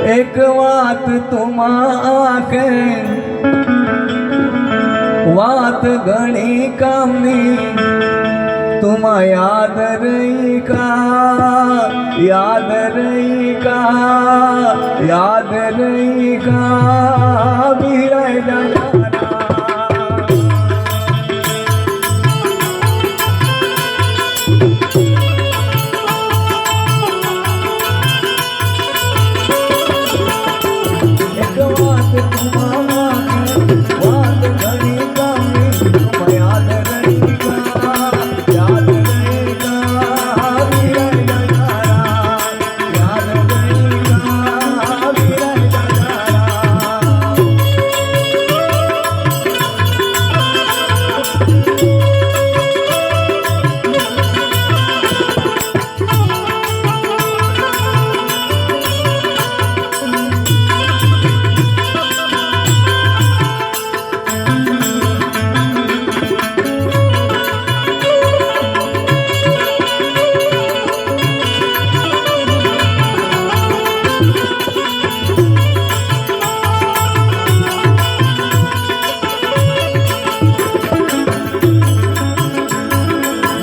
एक बात तुम्हारे बात घणी कामनी तुम याद रही का याद रही का याद रही का बिराय जाना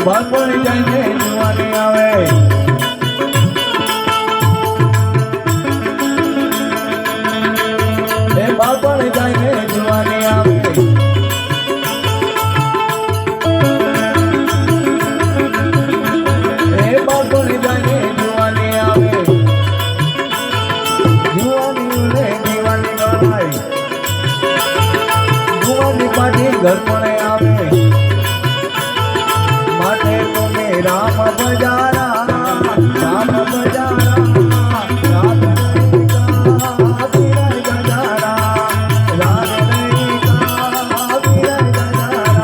બાળપણ જાઈને જુવાની આવે એ બાળપણ જાઈને જુવાની આવે એ બાળપણ જાઈને જુવાની આવે જુવાનીઓને દીવાની ગણાય જુવાની પાછી ઘરપણે આવે राम बजारा राम बजारा राम का विरह गजारा राम का विरह गजारा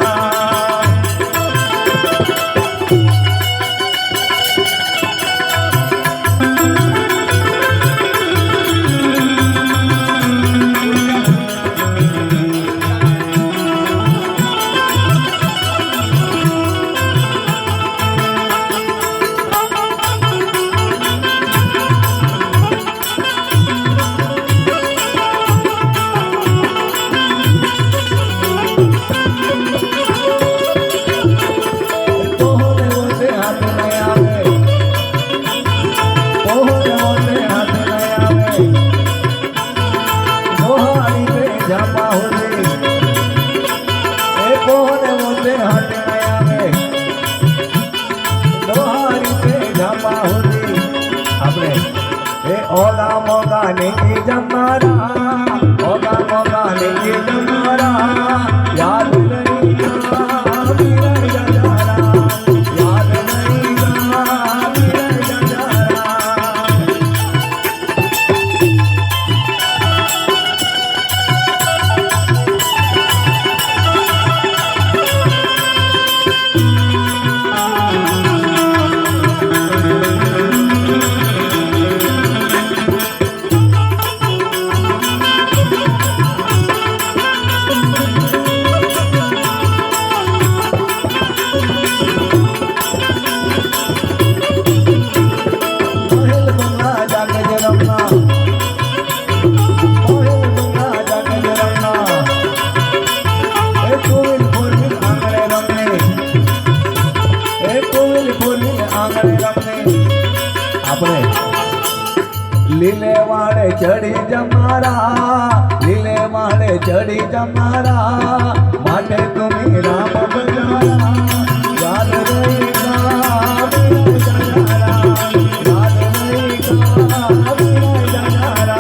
ओगा मोगा नहीं जमारा ओगा मोगा नहीं जमारा याद नहीं का विरह गजारा याद नहीं का विरह गजारा લીલે વાળે ચડી જમારા લીલે વાળે ચડી જમારા માટે તુમી રામ બજારા યાદ रहेगा विरह गजारा याद रहेगा विरह गजारा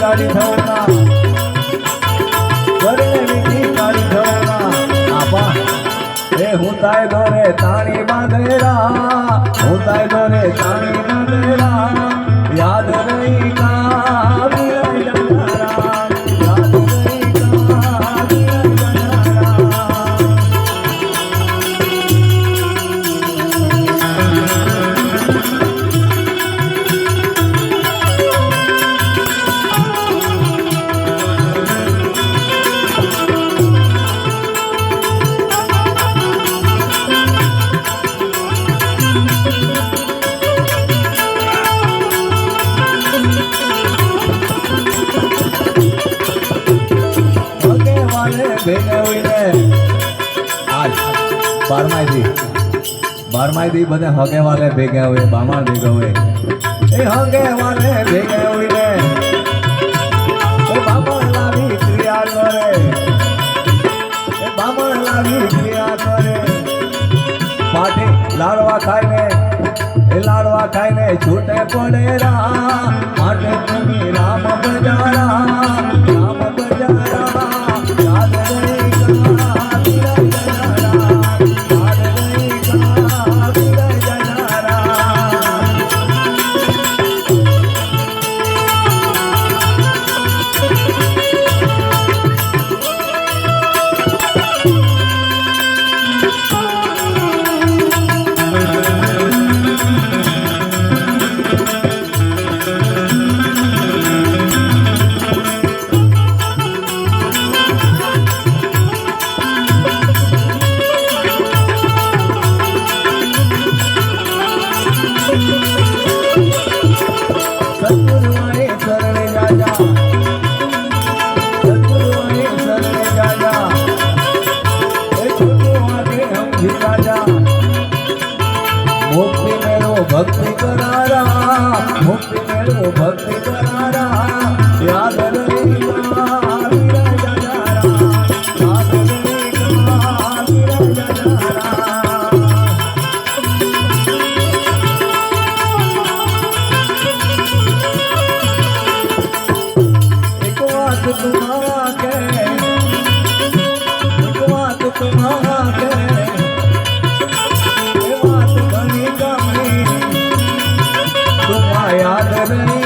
काली धवना घरे मीठी काली धवना आपा हे हूँ ताय दोरे ताणी बांधेरा हूँ ताय दोरे ताणी बांधेरा याद नहीं का ભેગે હોઈને આજ 12 દી બધે હગે વાલે ભેગે હોય બામણ ભેગો હોય એ હગે વાલે ભેગે હોઈને એ બામણ લાવી ક્રિયા કરે એ બામણ લાવી ક્રિયા કરે પાટે લાડવા ખાઈને છૂટે પડે માટે તમે રામ બજારા યાદ રહી કા વિરય જનારા યાદ રહી કા વિરય જનારા सतगुरुआए शरणे जाजा ए छोटू आगे हम झिका जा मुक्ति मेरो भक्ति करारा याद रहेगा विरय जनारा याद रहेगा विरय जनारा एक बात तुम्हारा के ये बात बनी गमी तुम्हारा याद रही